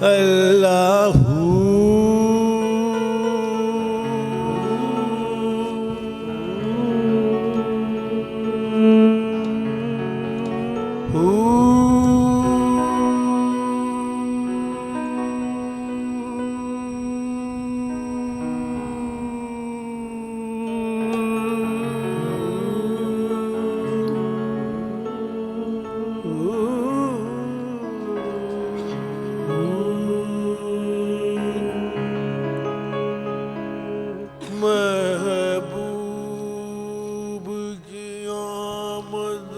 अल्लाहू महबूब की आमद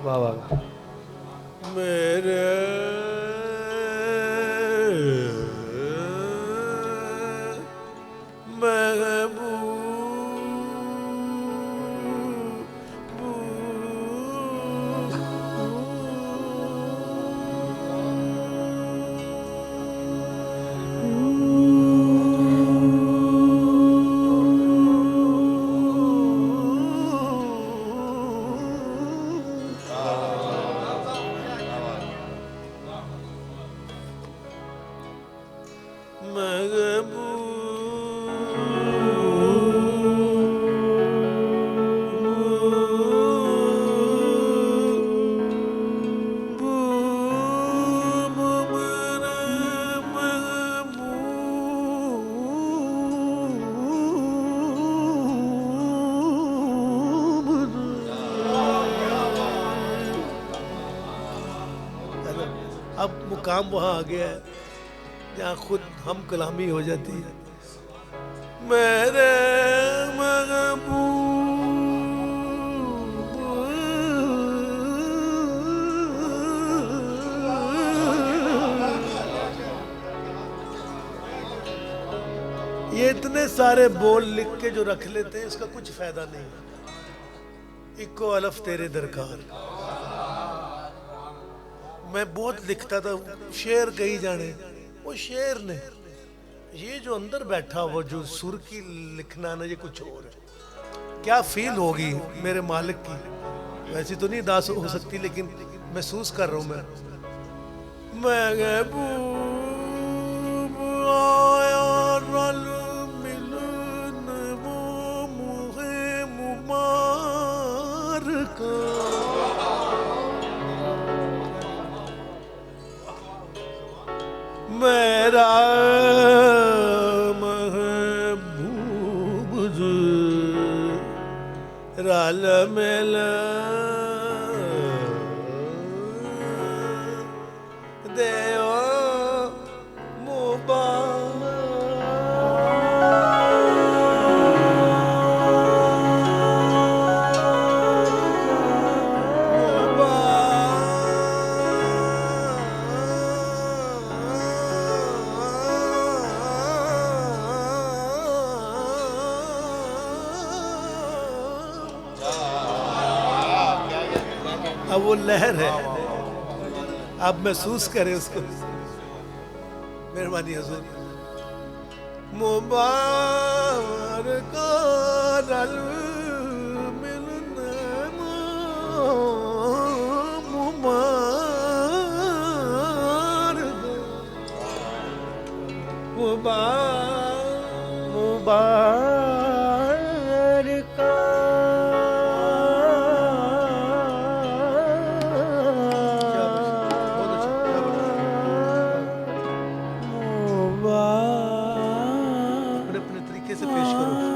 वाह वाह मेरे अब मुकाम वहां आ गया है जहाँ खुद हम कलामी हो जाती है। मेरे ये इतने सारे बोल लिख के जो रख लेते हैं इसका कुछ फायदा नहीं। इको अलफ तेरे दरकार। मैं बहुत लिखता था शेर कही जाने, वो शेर ने ये जो अंदर बैठा वो जो सुर की लिखना ना ये कुछ और है। क्या फील होगी मेरे मालिक की, वैसी तो नहीं दास हो सकती लेकिन महसूस कर रहा हूं मैं। महबूब आया रल मिलन वो मुहे मुबारक मेरा महबूब रल मिल देओ अब वो लहर है, आप महसूस करें उसको। मेहरबानी हुजूर। मुबारक रल मिलन मुबारक मुबारक से पेश करो।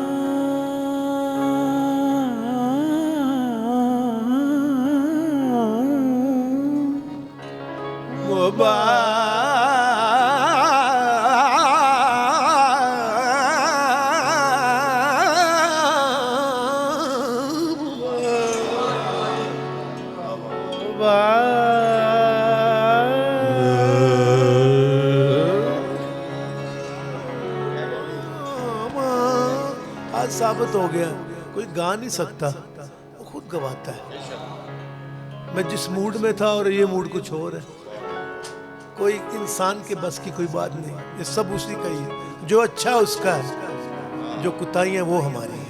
आज साबित हो गया कोई गा नहीं सकता, वो खुद गवाता है। मैं जिस मूड में था और ये मूड कुछ और है। कोई इंसान के बस की कोई बात नहीं, ये सब उसी का ही है। जो अच्छा उसका है, जो कुताई है वो हमारी है।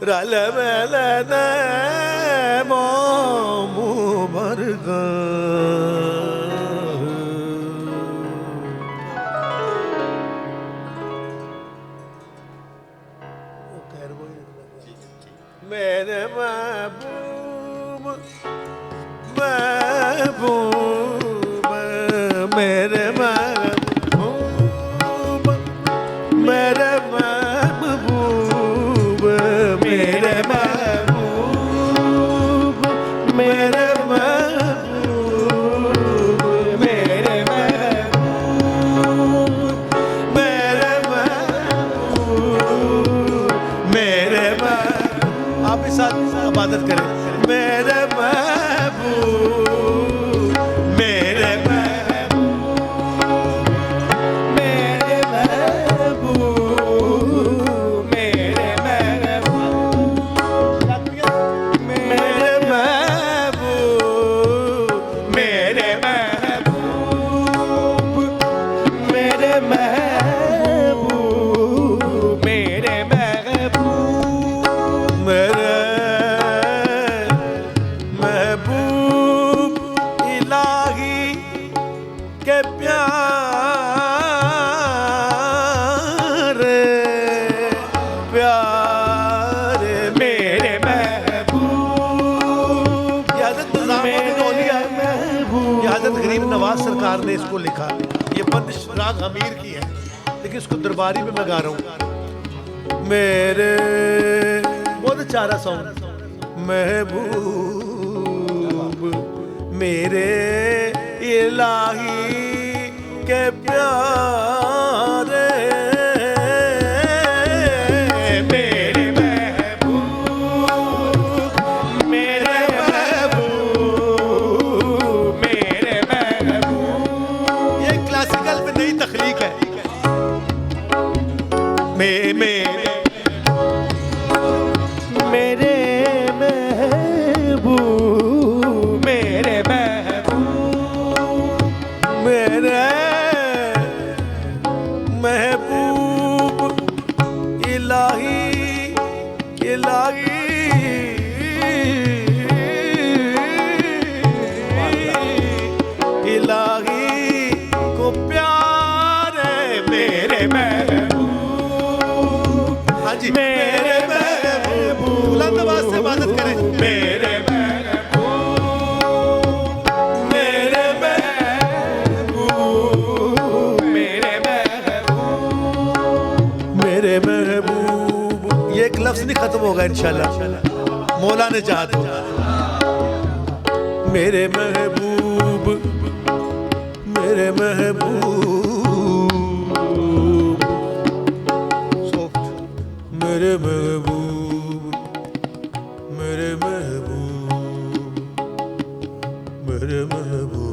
रल मेलने मोमू बरगा मेरे महबूब महबूब मेरे महबूब मेरे महबूब मेरे महबूब मेरे महबूब मेरे महबूब मेरे महबूब मेरे महबूब आप इस साथ इबादत करें मेरे महबूब मेरे महबूब मेरे महबूब मेरे महबूब मेरे महबूब मेरे महबूब मेरे महबूब मेरे महबूब मेरे महबूब इलाही के प्यारे प्यारे मेरे महबूब ये हज़रत गरीब नवाज सरकार ने इसको लिखा। ये बंदिश राग हमीर की है लेकिन इसको दरबारी में मैं गा रहा हूँ। मेरे बहुत चारा सॉन्ग महबूब मेरे इलाही के प्यारे मेरे महबूब मेरे महबूब मेरे महबूब। ये क्लासिकल में नई तख्लीक है। मेरे महबूब मेरे महबूब मेरे महबूब इलाही इलाही इलाही को प्यारे मेरे महबूब। हाँ जी मेरे महबूब बुलंद आवाज से इबादत करें मेरे महबूब। ये एक लफ्ज नहीं खत्म होगा इंशाल्लाह मौला ने चाहा तो। मेरे महबूब मेरे महबूब सॉफ्ट मेरे महबूब मेरे महबूब मेरे महबूब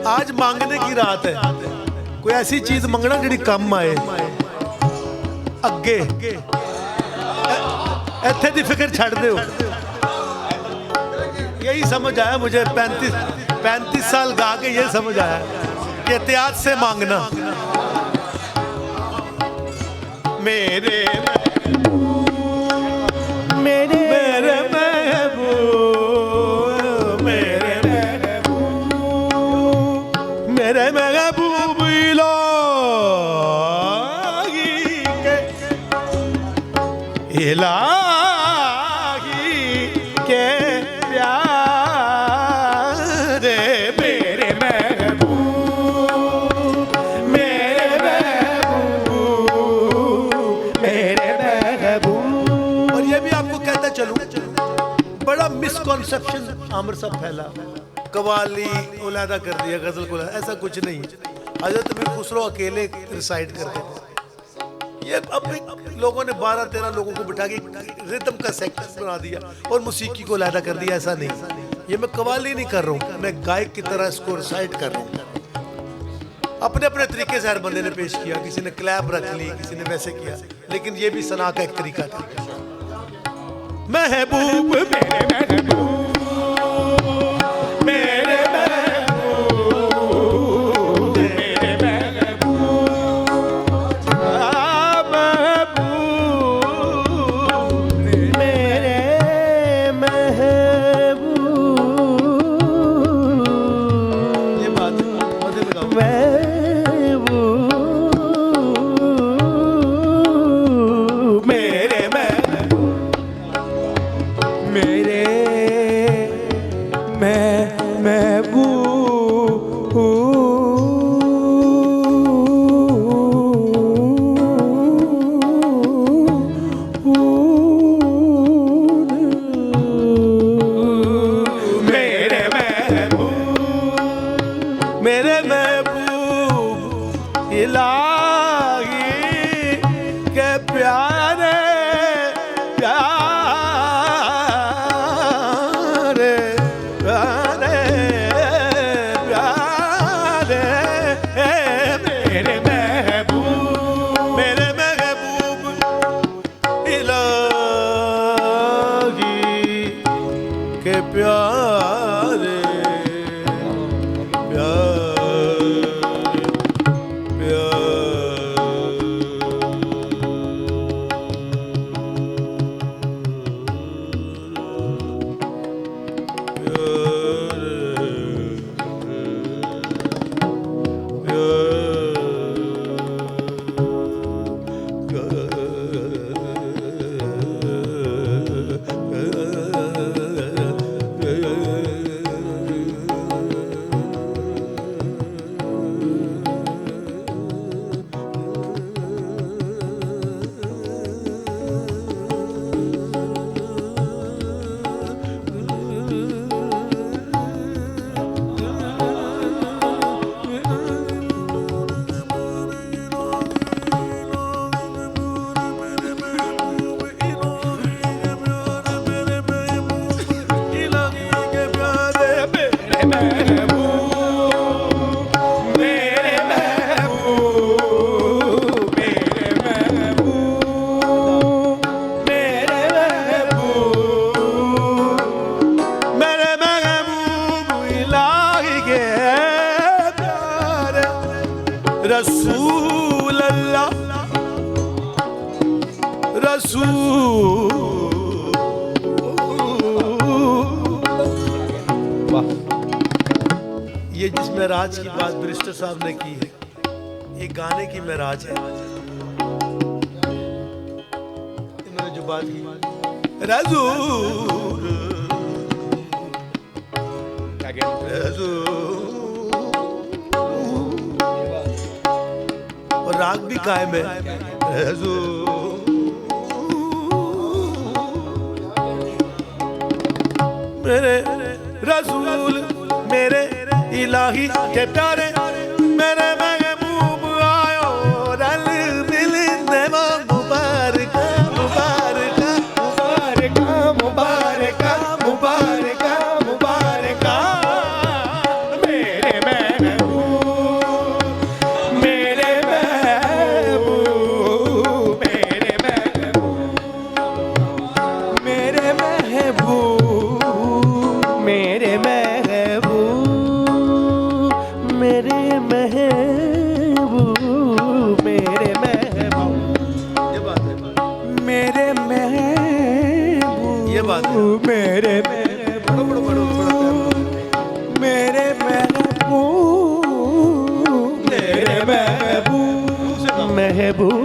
आज मांगने की रात है। कोई ऐसी चीज मंगना जिहड़ी कम आए अगे इत्थे दी फिक्र छड़ दो। यही समझ आया मुझे 35 साल गा के ये समझ आया कि एहतियात से मांगना। मेरे मेरे मेरे महबूब मेरे बड़ा मिसकॉन्सेप्शन आमिर साहब फैला, कवाली उलादा कर दिया, गजल को, ऐसा कुछ नहीं। हजरत मीर खुसरो अकेले रिसाइट करते थे। ये अपने लोगों ने 12-13 लोगों को बिठा के रिदम का सेक्शन बना दिया और मौसीकी को उलादा कर दिया, ऐसा नहीं। ये मैं कवाली नहीं कर रहा हूँ, मैं गायक की तरह इसको रिसाइट कर रहा हूँ। अपने अपने तरीके से हर बंदे ने पेश किया, किसी ने क्लैप रख ली, किसी ने वैसे किया, लेकिन ये भी सना का एक तरीका था। महबूब मेरे महबूब मेरे महबूब मेरे महबूब महबूब मेरे महबूब। ये बात मजे लगाओ। मेरे महबूब इलाही के प्यारे प्यारे प्यारे प्यारे मेरे महबूब इलाही के प्यारे रसूल अल्लाह रसूल। ये जिस महराज की बात बैरिस्टर साहब ने की है, ये गाने की महराज है। इन्होंने जो बात की रसूल रसूल, और राग भी कायम है मेरे रसूल मेरे इलाही के प्यारे मेरे महबूब आयो रल मिलने मुबारक मुबारक मुबारक मुबारक मुबारक मुबारक मेरे महबूब मेरे महबूब मेरे महबूब मेरे महबूब मेरे महबूब मेरे महबूब मेरे महबूब। ये बात है मेरे महबूब, ये बात है मेरे महबूब मेरे महबूब मेरे महबूब महबूब।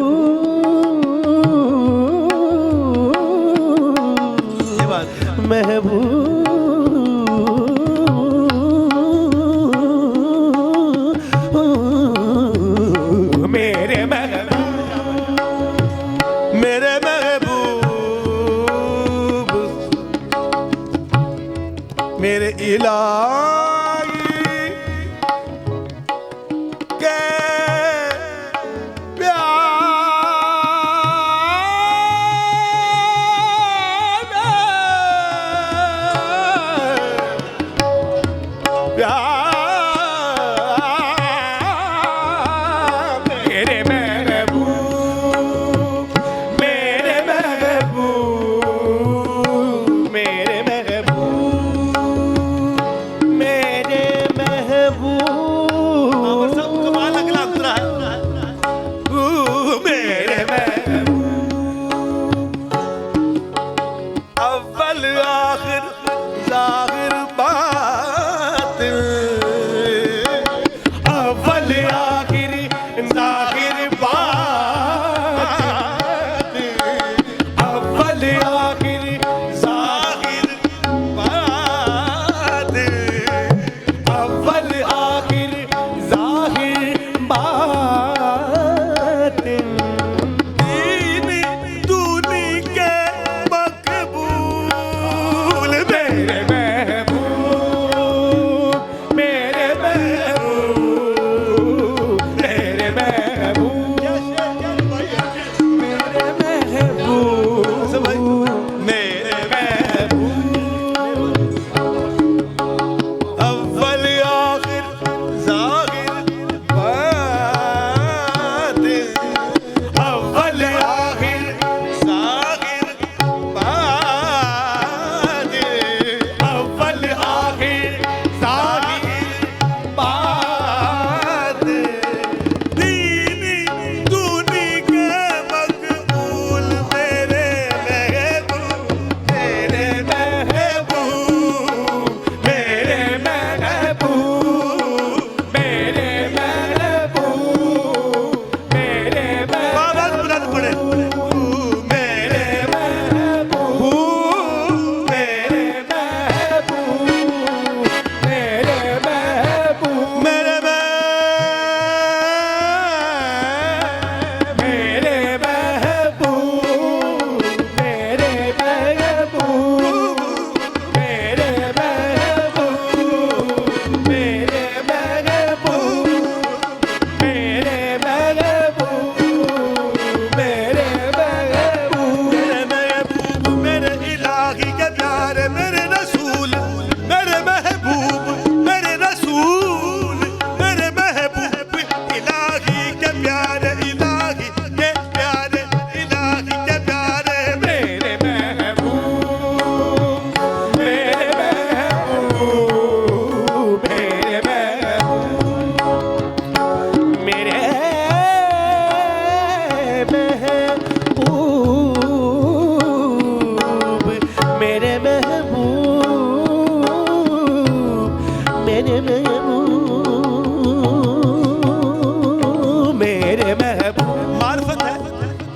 ये बात है महबूब मेरे महबूब मेरे इलाही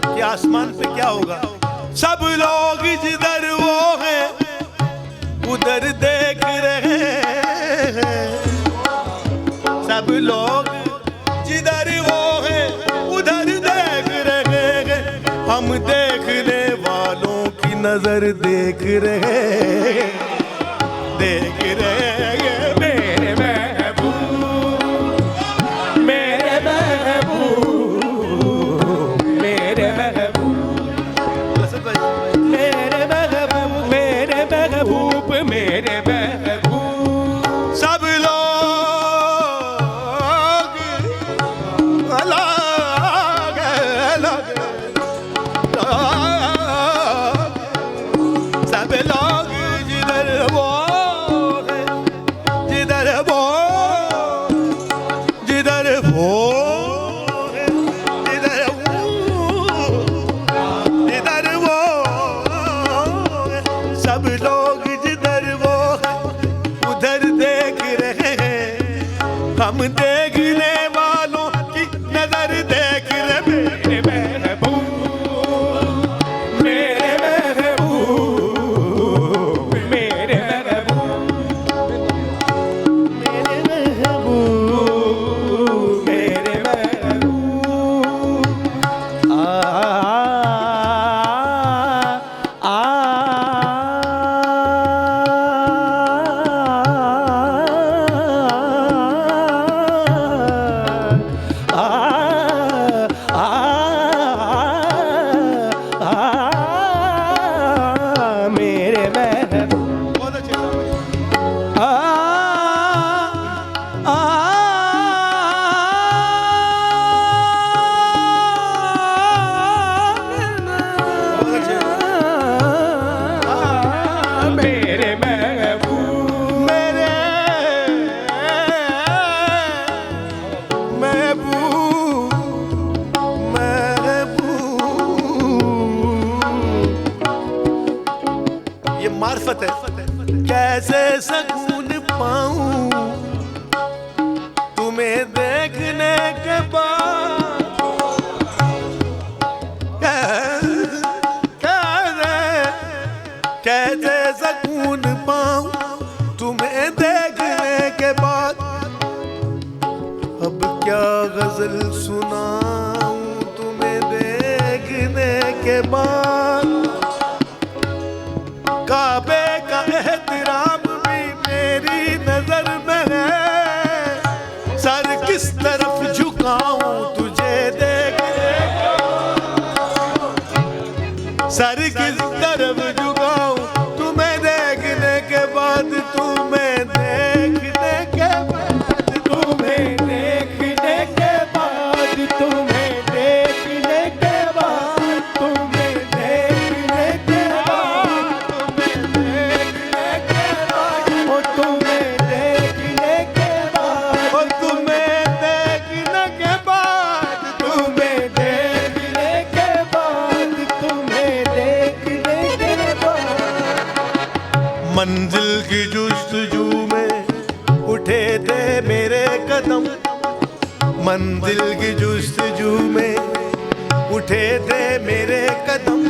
के आसमान पे क्या होगा? सब लोग जिधर वो हैं उधर देख रहे हैं, सब लोग जिधर वो हैं उधर देख रहे हैं, हम देखने वालों की नजर देख रहे हैं, देख रहे हैं। मेरे महबूब, मेरे महबूब, मेरे महबूब, मेरे महबूब, मेरे महबूब, मेरे महबूब, सब लोग अलग अलग, सब लोग जिधर वो है कैसे सकून पाऊं तुम्हें देखने के बाद, कैसे सकून पाऊं तुम्हें देखने के बाद। अब क्या गजल सुनाऊं तुम्हें देखने के बाद। काबे का एहतराम भी मेरी नजर में है, सर किस तरफ झुकाऊं तुझे देखने, सर किस तरफ झुकाऊं तुम्हें देखने के बाद। तुम्हें देखने के बाद, तुम्हें देखने के बाद, तुम्हें देखने के बाद, तुम्हें देखने के बाद, तुम्हें देखने के बाद, ओ तुम्हें देखने के बाद, तुम्हें देखने के बाद, तुम्हें देखने के बाद। मंजिल की जुस्तजू में उठे थे मेरे कदम, मंजिल की जुस्तजू में उठे थे मेरे कदम।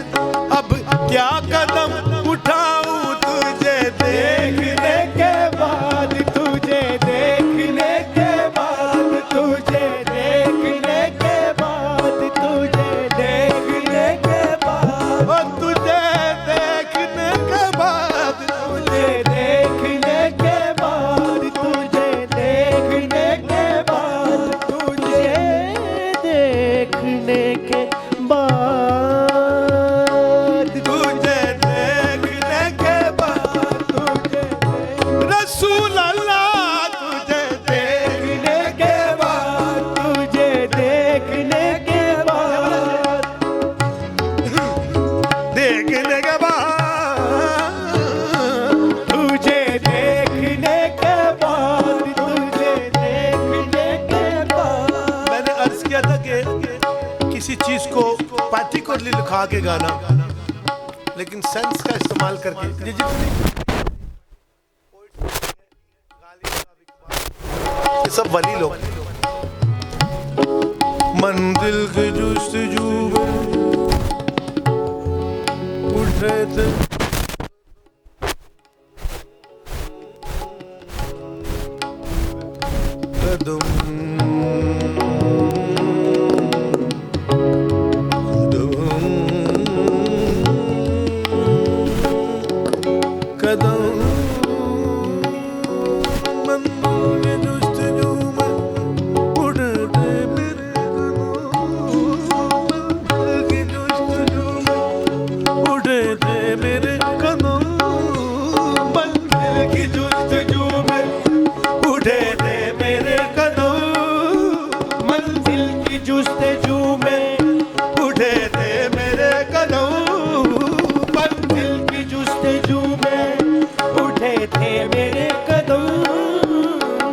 अब क्या कदम उठाऊं तुझे देखने के बाद, तुझे देखने के बाद, तुझे देखने के बाद, तुझे देखने के बाद, ओ तुझे देखने के बाद, तुझे देखने के बाद, तुझे देखने के बाद, तुझे देखने के बाद, तुझे देखने के बाद, तुझे रसूल अल्लाह तुझे देखने के बाद, तुझे देखने के बाद, देखने के बाद, तुझे देखने के बाद, तुझे देखने के बाद। मैंने अर्ज किया था कि किसी चीज को पार्टिकुलरली लिखा के गाना, लेकिन सेंस का इस्तेमाल करके ये सब वली लोग। मंजिल की जुस्तजू में उठे थे कदम, कदम मंजिल की जुस्तजू में उठे थे मेरे कदम, उठे थे मेरे कदम, मंजिल की जुस्तजू में उठे थे मेरे कदम, मंजिल की जुस्तजू में उठे थे मेरे कदम, मंजिल की जुस्तजू में उठे थे मेरे कदम,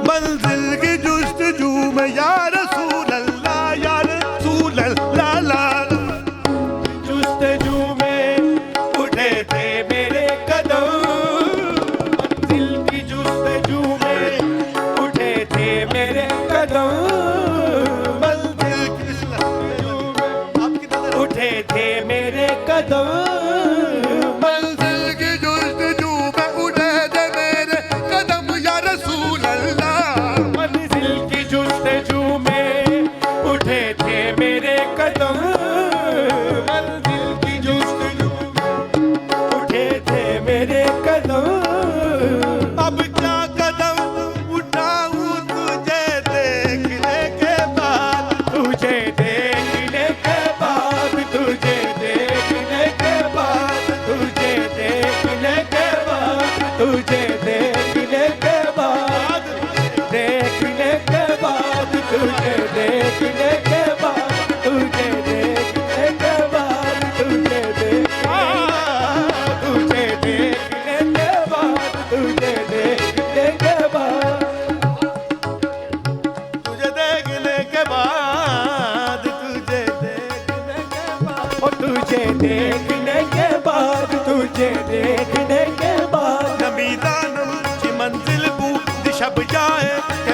मंजिल की जुस्तजू में या रसूल अल्लाह, या रसूल अल्लाह, जुस्तजू में उठे थे मेरे कदम, मंजिल की जुस्तजू में उठे थे मेरे कदम, मंजिल की जुस्तजू में उठे थे मेरे कदम, मंजिल की जुस्तजू में उठे थे मेरे कदम, या रसूल अल्लाह, मंजिल की जुस्तजू में उठे थे मेरे कदम, मंजिल की जुस्तजू में उठे थे मेरे कदम। अब क्या कदम उठाऊं तुझे देखने के बाद, तुझे देखने के बाद, तुझे देखने के बाद, तुझे देखने के बाद, तुझे देखने के बाद, देखने के बाद, तुझे देखने के बाद, तुझे देखने के बाद, तुझे तुझे देखने के बाद, तुझे देखने के बाद, तुझे देखने के बाद, तुझे देखने के बाद, और तुझे देखने के बाद, तुझे देखने के बाद,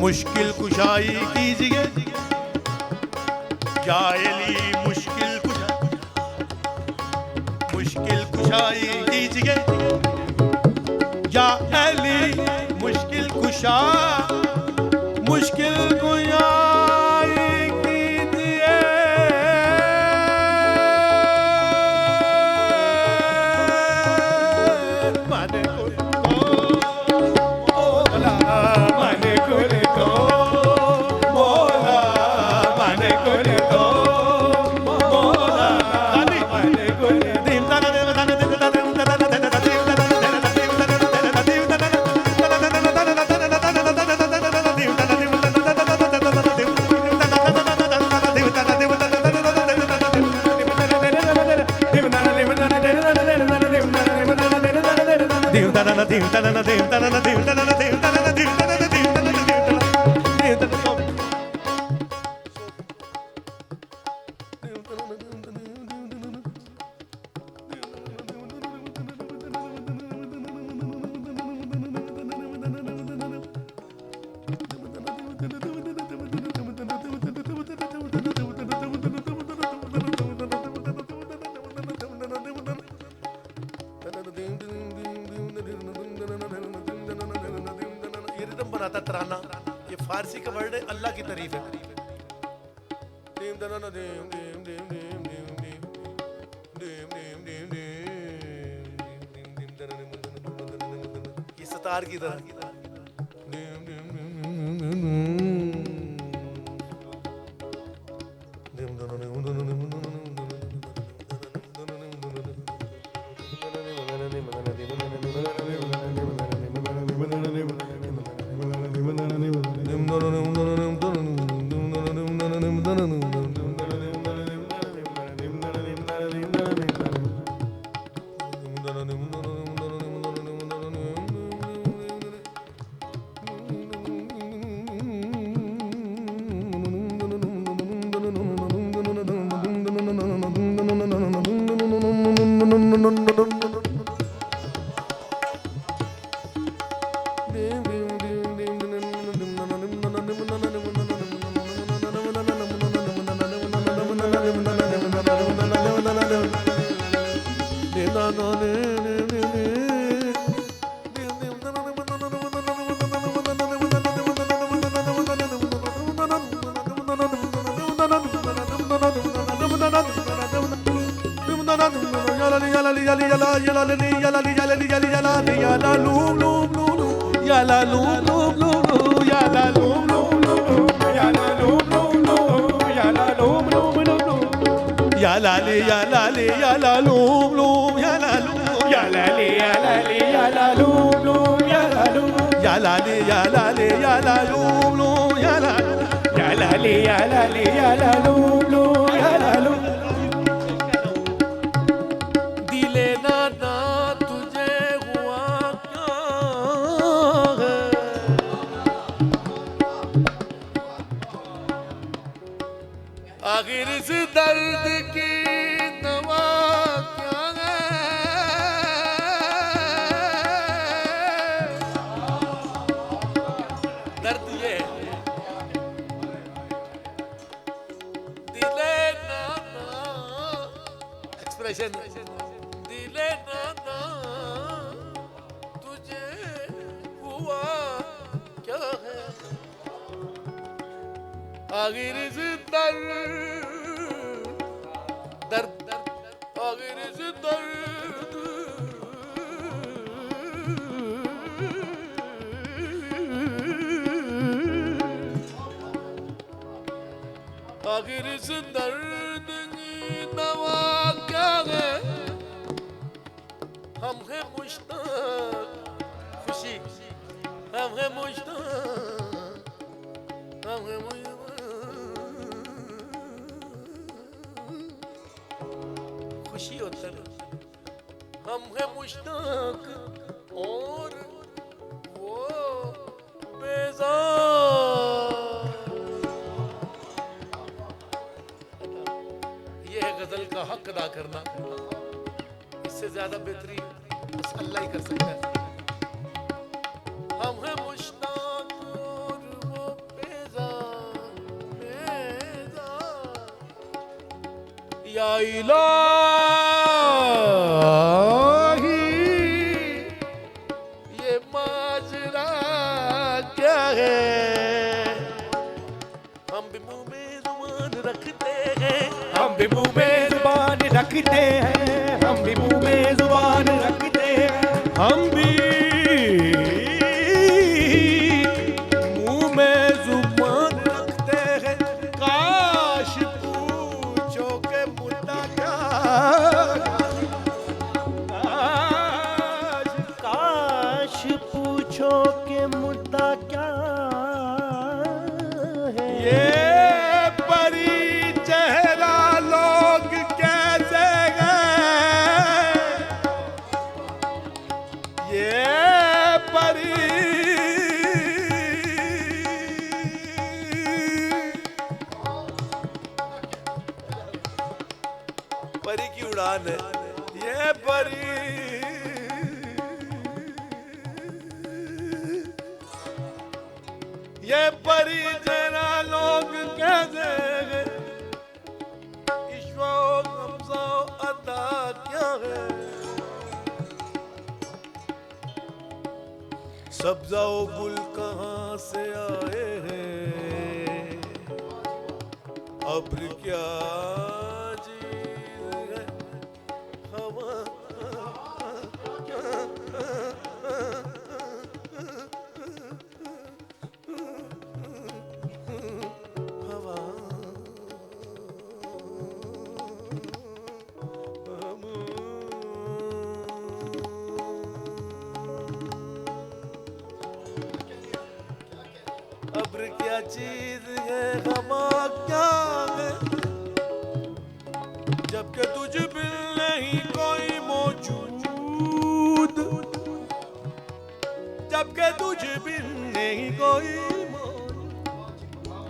मुश्किल कुशाई कीजिए या अली मुश्किल कुशाई कीजिए या अली मुश्किल कुशा मुश्किल कुशाई कीजिए माने कुल को मोला माने कुल को मोला माने कुल को मोला माने कुल ये रिदम बनाता तराना, ये फारसी का वर्ड है, अल्लाह की तारीफ है। ये सतार की तरह आखिर इस दर्द की दवा क्या है? दर्द ये दिले नाना एक्सप्रेशन दिले नाना तुझे हुआ क्या है? आखिर इस दर्द आखिर इस दर्द आखिर इस दर्द की दवा क्या है? हम हैं मुश्ताक खुशी, हम हैं मुश्ताक, हम हैं खुशी होता है, हम हैं मुश्ताक और वो बेजार। ये है गजल का हक अदा करना, इससे ज्यादा बेहतरी बस अल्लाह ही कर सकता है। हम हैं मुश्ताक और वो या इलाही ये माजरा क्या है। हम भी मुंह में जुबान रखते हैं, हम भी मुंह में जुबान रखते हैं, हम भी मुंह में जुबान रखते हैं, हम भी मुंह में जुबान रखते हैं। काश पूछो के मुद्दा क्या, काश पूछो के मुद्दा क्या है। ये परी चेहरा लोग कैसे हैं, ये परी परी की उड़ान है, ये परी ये परी जरा लोग कैसे हैं, ईश्वर कब्जा अदा क्या है। सब्जा गुल कहाँ से आए हैं, अब्र क्या चीज है, हवा हवा अब्र क्या चीज है, हवा क्या है, जबकि तुझ बिन नहीं कोई मौजूद, जबकि तुझ बिन नहीं कोई मौजूद।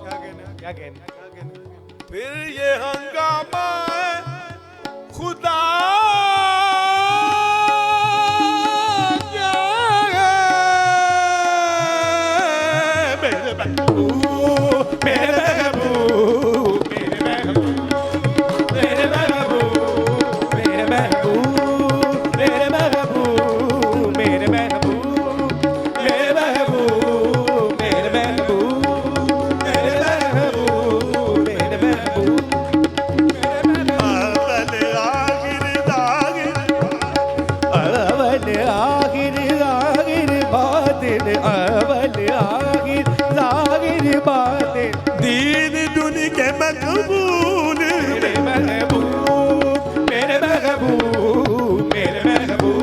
क्या कहना, क्या कहना, क्या कहना। फिर ये हंगामा है खुदा क्या है। मेरे महबूब, मेरे महबूब, मेरे महबूब, मेरे महबूब, मेरे महबूब, मेरे महबूब, मेरे महबूब, मेरे महबूब, मेरे महबूब, मेरे महबूब, मेरे महबूब, अवल आखिर अवल आखिर आखिर बातिन, अवल आखिर आखिर बातिन। दीन दुनि के मकबूल, मेरे महबूब, मेरे महबूब, मेरे महबूब, मेरे महबूब।